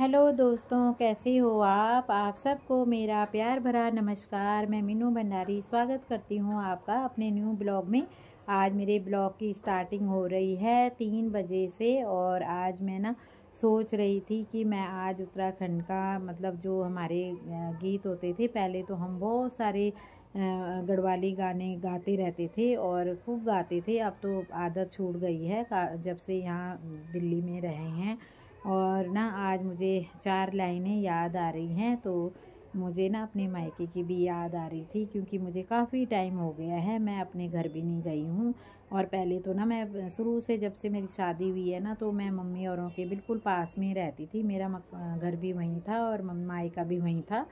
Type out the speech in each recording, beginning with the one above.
Hello दोस्तों, कैसे हो आप सबको मेरा प्यार भरा नमस्कार। मैं मीनू भंडारी स्वागत करती हूँ आपका अपने न्यू ब्लॉग में। आज मेरे ब्लॉग की स्टार्टिंग हो रही है 3 बजे से। और आज मैं ना सोच रही थी कि मैं आज उत्तराखंड का मतलब जो हमारे गीत होते थे, पहले तो हम बहुत सारे गढ़वाली गाने गाते रहते थे और खूब गाते थे। अब तो आदत छूट गई है जब से यहाँ दिल्ली में रहे हैं। और ना आज मुझे 4 लाइनें याद आ रही हैं, तो मुझे ना अपने मायके की भी याद आ रही थी, क्योंकि मुझे काफ़ी टाइम हो गया है, मैं अपने घर भी नहीं गई हूँ। और पहले तो ना मैं शुरू से जब से मेरी शादी हुई है ना, तो मैं मम्मी औरों के बिल्कुल पास में रहती थी। मेरा घर भी वहीं था और मायका भी वहीं था,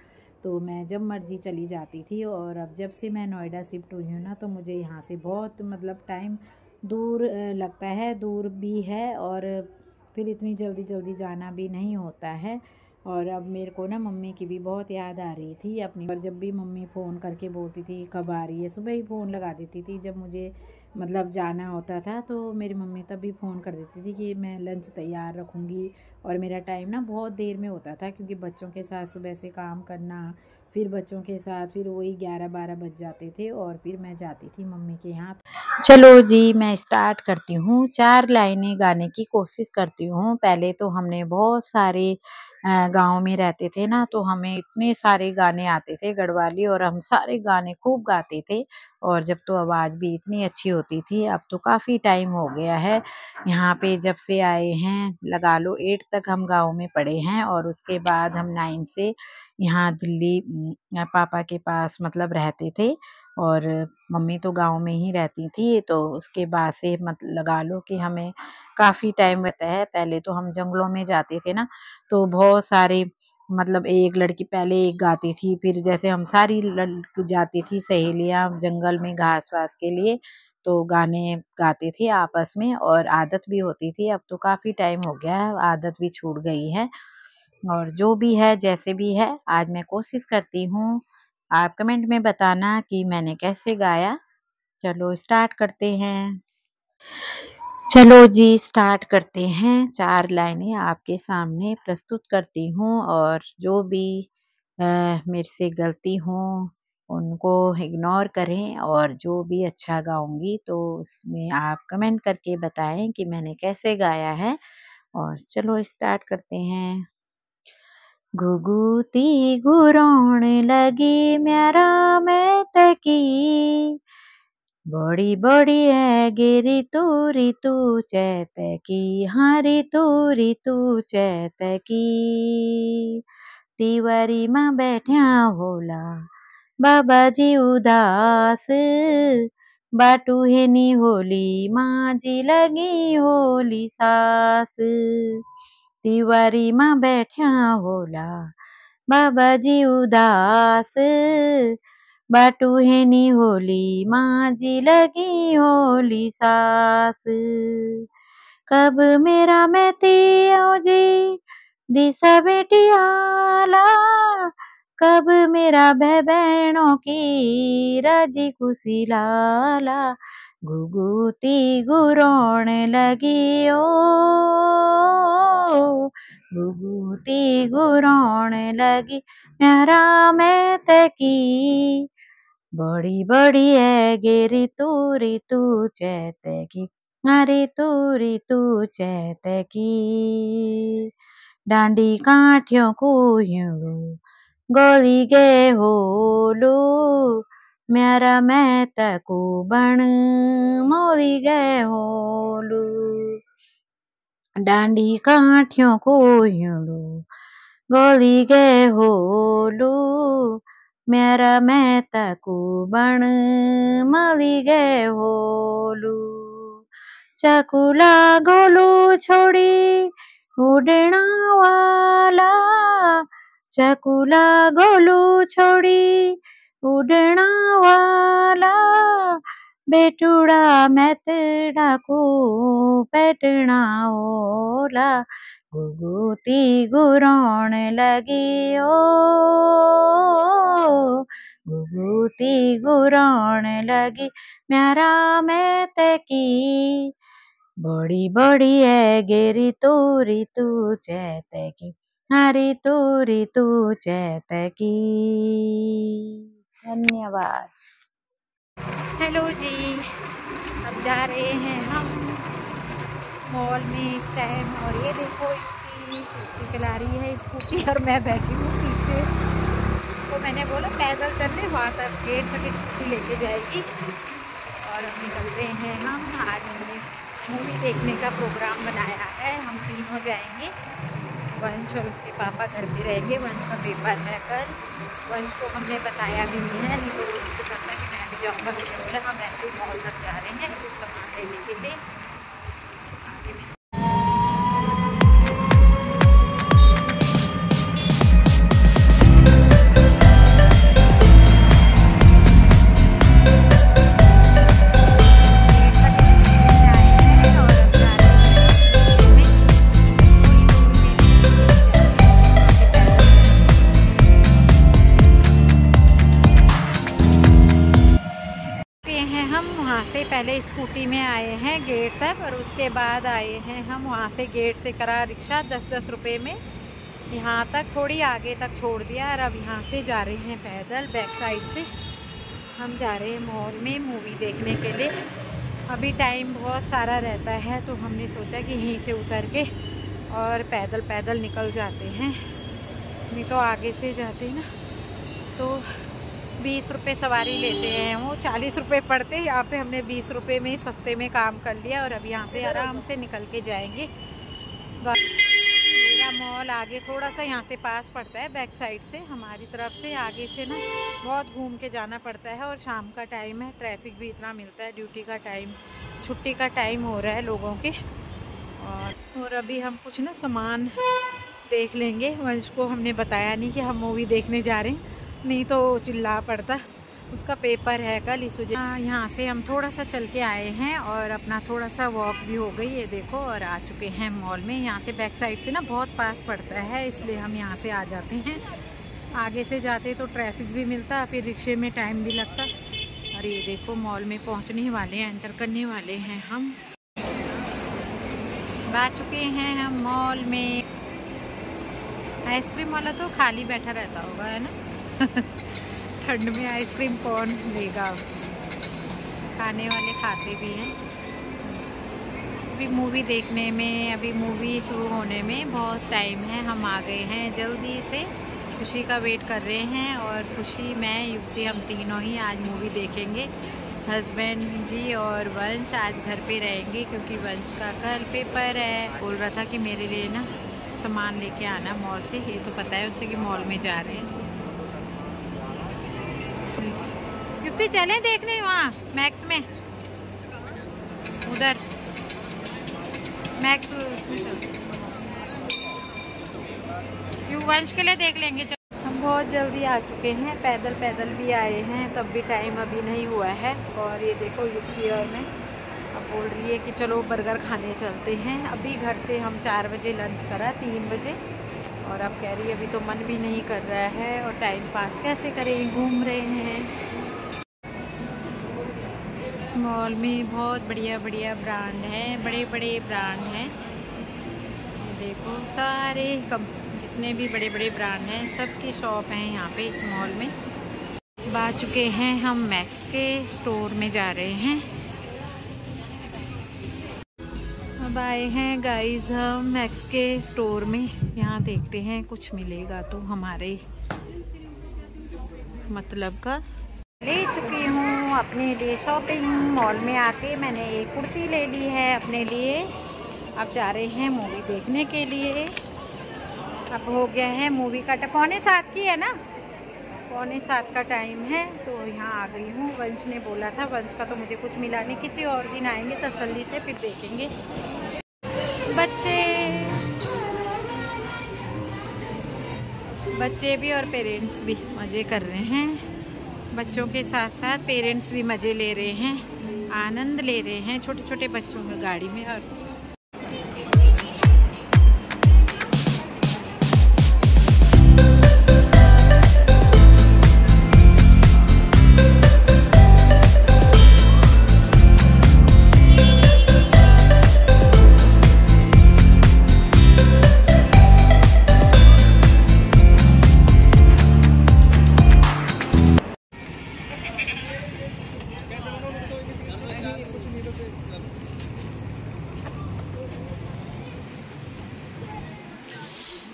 तो मैं जब मर्ज़ी चली जाती थी। और अब जब से मैं नोएडा शिफ्ट हुई हूँ ना, तो मुझे यहाँ से बहुत मतलब टाइम दूर लगता है, दूर भी है, और फिर इतनी जल्दी जल्दी जाना भी नहीं होता है। और अब मेरे को ना मम्मी की भी बहुत याद आ रही थी अपनी। और जब भी मम्मी फ़ोन करके बोलती थी कब आ रही है, सुबह ही फ़ोन लगा देती थी जब मुझे मतलब जाना होता था, तो मेरी मम्मी तब भी फ़ोन कर देती थी कि मैं लंच तैयार रखूँगी। और मेरा टाइम ना बहुत देर में होता था, क्योंकि बच्चों के साथ सुबह से काम करना, फिर बच्चों के साथ फिर वही 11-12 बज जाते थे, और फिर मैं जाती थी मम्मी के यहाँ। चलो जी, मैं स्टार्ट करती हूँ। 4 लाइनें गाने की कोशिश करती हूँ। पहले तो हमने बहुत सारे गाँव में रहते थे ना, तो हमें इतने सारे गाने आते थे गढ़वाली, और हम सारे गाने खूब गाते थे। और जब तो आवाज़ भी इतनी अच्छी होती थी। अब तो काफ़ी टाइम हो गया है यहाँ पे जब से आए हैं, लगा लो 8 तक हम गाँव में पढ़े हैं, और उसके बाद हम 9 से यहाँ दिल्ली पापा के पास मतलब रहते थे। और मम्मी तो गाँव में ही रहती थी, तो उसके बाद से मत लगा लो कि हमें काफ़ी टाइम रहता है। पहले तो हम जंगलों में जाते थे ना, तो बहुत सारे मतलब एक लड़की पहले एक गाती थी, फिर जैसे हम सारी जाती थी सहेलियाँ जंगल में घास-वास के लिए, तो गाने गाते थे आपस में, और आदत भी होती थी। अब तो काफ़ी टाइम हो गया है, आदत भी छूट गई है। और जो भी है, जैसे भी है, आज मैं कोशिश करती हूँ। आप कमेंट में बताना कि मैंने कैसे गाया। चलो स्टार्ट करते हैं। चलो जी, स्टार्ट करते हैं। 4 लाइनें आपके सामने प्रस्तुत करती हूँ, और जो भी मेरे से गलती हो उनको इग्नोर करें, और जो भी अच्छा गाऊँगी तो उसमें आप कमेंट करके बताएँ कि मैंने कैसे गाया है। और चलो स्टार्ट करते हैं। घुघुती घुरोण लगी म्यारा मैं तकी, बड़ी बड़ी है गे ऋतु चैत की, हाँ ऋतु चैत की। तिवारी माँ बैठ्या होला बाबा जी उदास, बाटू हेनी होली माँ जी लगी होली सास। तिवारी माँ बैठ्या होला बाबा जी उदास, बाटू हेनी होली माँ जी लगी होली सास। कब मेरा मैती आओ जी दिशा बेटी आला, कब मेरा बहनों की राजी खुशी लाला। घुघुती घुरोण लगी ओ, घुघुती घुरोण लगी म्यारा मैं तकी, बड़ी बड़ी है गे ऋतु चैत की, हाँ ऋतु चैत की। डांडी काठियों को यूं गोली गए होलू, म्यारा मैं तको बण मोली गए होलू। डांडी काठियों को यूं गोली गए होलू, म्यारा मैं तको बण मली गए होलू। चकुला गोलू छोड़ी उड़ना वाला, चकुला गोलू छोड़ी उड़ना वाला, बेटुड़ा मैतड़ा को पेटना ओला। घुघुती घुरोण लगी ओ, घुघुती घुरोण लगी म्यारा मैं तकी, बड़ी बड़ी है गे ऋतु चैत की, हरे तोरे तो चैतकी। धन्यवाद। हेलो जी, अब जा रहे हैं हम मॉल में इस टाइम। और ये देखो स्कूटी चला रही है स्कूटी और मैं बैठी हूँ पीछे। तो मैंने बोला पैदल चल ले, वहाँ तक गेट तक स्कूटी लेके जाएगी। और अब निकल रहे हैं हम। आज हमने मूवी देखने का प्रोग्राम बनाया है। हम तीनों जाएंगे। वंश और उसके पापा घर पे रहेंगे। वंश का पेपर है कल। वंश को हमने बताया भी नहीं है, नहीं तो वो मुझे पता है कि मैं भी जाऊँगा। मैंने बोला हम ऐसे ही मॉल तक जा रहे हैं कुछ सामान लेने के लिए। से पहले स्कूटी में आए हैं गेट तक और उसके बाद आए हैं हम वहाँ से गेट से करा रिक्शा 10-10 रुपये में यहाँ तक, थोड़ी आगे तक छोड़ दिया। और अब यहाँ से जा रहे हैं पैदल बैक साइड से। हम जा रहे हैं मॉल में मूवी देखने के लिए। अभी टाइम बहुत सारा रहता है तो हमने सोचा कि यहीं से उतर के और पैदल पैदल निकल जाते हैं। नहीं तो आगे से जाते हैं ना तो 20 रुपये सवारी लेते हैं, वो 40 रुपये पड़ते। यहाँ पे हमने 20 रुपये में सस्ते में काम कर लिया और अब यहाँ से आराम से निकल के जाएंगे। मेरा मॉल आगे थोड़ा सा यहाँ से पास पड़ता है बैक साइड से। हमारी तरफ से आगे से ना बहुत घूम के जाना पड़ता है। और शाम का टाइम है, ट्रैफिक भी इतना मिलता है। ड्यूटी का टाइम, छुट्टी का टाइम हो रहा है लोगों के। और अभी हम कुछ ना सामान देख लेंगे। वंश को हमने बताया नहीं कि हम मूवी देखने जा रहे हैं, नहीं तो चिल्ला पड़ता। उसका पेपर है कल इस वजह। यहाँ से हम थोड़ा सा चल के आए हैं और अपना थोड़ा सा वॉक भी हो गई ये देखो। और आ चुके हैं मॉल में। यहाँ से बैक साइड से ना बहुत पास पड़ता है, इसलिए हम यहाँ से आ जाते हैं। आगे से जाते तो ट्रैफिक भी मिलता, फिर रिक्शे में टाइम भी लगता। और ये देखो मॉल में पहुँचने वाले हैं, एंटर करने वाले हैं हम। आ चुके हैं हम मॉल में। आइसक्रीम वाला तो खाली बैठा रहता होगा, है ना। ठंड में आइसक्रीम कौन लेगा, खाने वाले खाते भी हैं। अभी मूवी देखने में, अभी मूवी शुरू होने में बहुत टाइम है। हम आ गए हैं जल्दी से। खुशी का वेट कर रहे हैं और खुशी, मैं, युक्ति, हम तीनों ही आज मूवी देखेंगे। हस्बैंड जी और वंश आज घर पे रहेंगे क्योंकि वंश का कल पेपर है। बोल रहा था कि मेरे लिए ना सामान लेके आना मॉल से। ये तो पता है उसे कि मॉल में जा रहे हैं। युक्ति चलें देखने वहाँ मैक्स में, उधर मैक्स वंश के लिए देख लेंगे। हम बहुत जल्दी आ चुके हैं, पैदल पैदल भी आए हैं, तब भी टाइम अभी नहीं हुआ है। और ये देखो युक्ति और मैं अब बोल रही है कि चलो बर्गर खाने चलते हैं। अभी घर से हम 4 बजे लंच करा, 3 बजे। और अब कह रही है अभी तो मन भी नहीं कर रहा है और टाइम पास कैसे करें, घूम रहे हैं। मॉल में बहुत बढ़िया बढ़िया ब्रांड हैं, बड़े बड़े ब्रांड हैं। देखो सारे जितने भी बड़े बड़े ब्रांड हैं सबकी शॉप हैं यहाँ पे इस मॉल में। अब आ चुके हैं हम मैक्स के स्टोर में जा रहे हैं। अब आए हैं गाइस हम मैक्स के स्टोर में। यहाँ देखते हैं कुछ मिलेगा तो हमारे मतलब का। ले चुकी हूँ अपने लिए शॉपिंग। मॉल में आके मैंने एक कुर्ती ले ली है अपने लिए। अब जा रहे हैं मूवी देखने के लिए। अब हो गया है मूवी का 6:45 की है ना, 6:45 का टाइम है। तो यहाँ आ गई हूँ। वंश ने बोला था, वंश का तो मुझे कुछ मिला नहीं, किसी और दिन आएंगे तसल्ली से फिर देखेंगे। बच्चे भी और पेरेंट्स भी मज़े कर रहे हैं। बच्चों के साथ साथ पेरेंट्स भी मज़े ले रहे हैं, आनंद ले रहे हैं छोटे छोटे बच्चों की गाड़ी में। और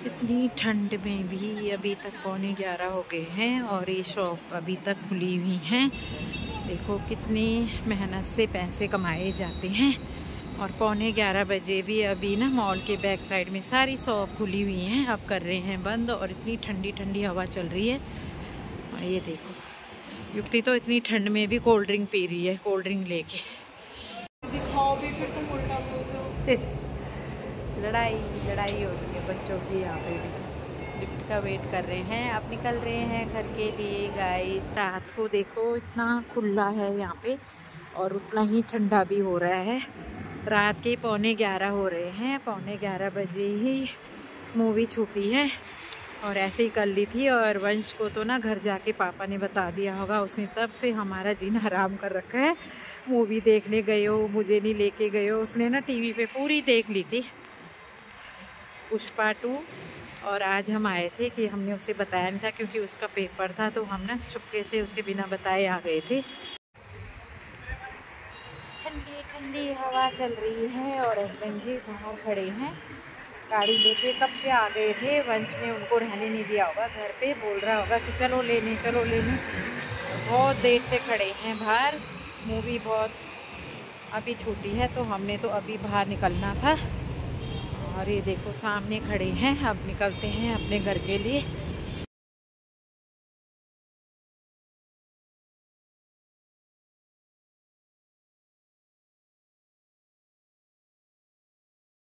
इतनी ठंड में भी अभी तक 11:15 हो गए हैं और ये शॉप अभी तक खुली हुई हैं। देखो कितनी मेहनत से पैसे कमाए जाते हैं। और 11:15 बजे भी अभी ना मॉल के बैक साइड में सारी शॉप खुली हुई हैं, अब कर रहे हैं बंद। और इतनी ठंडी ठंडी हवा चल रही है। और ये देखो युक्ति तो इतनी ठंड में भी कोल्ड ड्रिंक पी रही है, कोल्ड ड्रिंक लेके। दिखाओ भी फिर तुम उल्टा बोल रहे हो। लड़ाई लड़ाई हो रही है बच्चों की। यहाँ पे भी लिफ्ट का वेट कर रहे हैं, अब निकल रहे हैं घर के लिए गाइस। रात को देखो इतना खुला है यहाँ पे और उतना ही ठंडा भी हो रहा है। रात के 11:15 हो रहे हैं, 11:15 बजे ही मूवी छूटी है और ऐसे ही कर ली थी। और वंश को तो ना घर जाके पापा ने बता दिया होगा, उसने तब से हमारा जीना हराम कर रखा है। मूवी देखने गए हो, मुझे नहीं लेके गए हो। उसने ना टीवी पे पूरी देख ली थी पुष्पा 2। और आज हम आए थे कि हमने उसे बताया नहीं था क्योंकि उसका पेपर था, तो हम ना चुपके से उसे बिना बताए आ गए थे। ठंडी ठंडी हवा चल रही है और हस्बैंड जी बाहर खड़े हैं गाड़ी लेके। कब के आ गए थे, वंश ने उनको रहने नहीं दिया होगा घर पे, बोल रहा होगा कि चलो लेने चलो लेने। बहुत देर से खड़े हैं बाहर, मूवी बहुत अभी छूटी है तो हमने तो अभी बाहर निकलना था। और ये देखो सामने खड़े हैं, अब निकलते हैं अपने घर के लिए।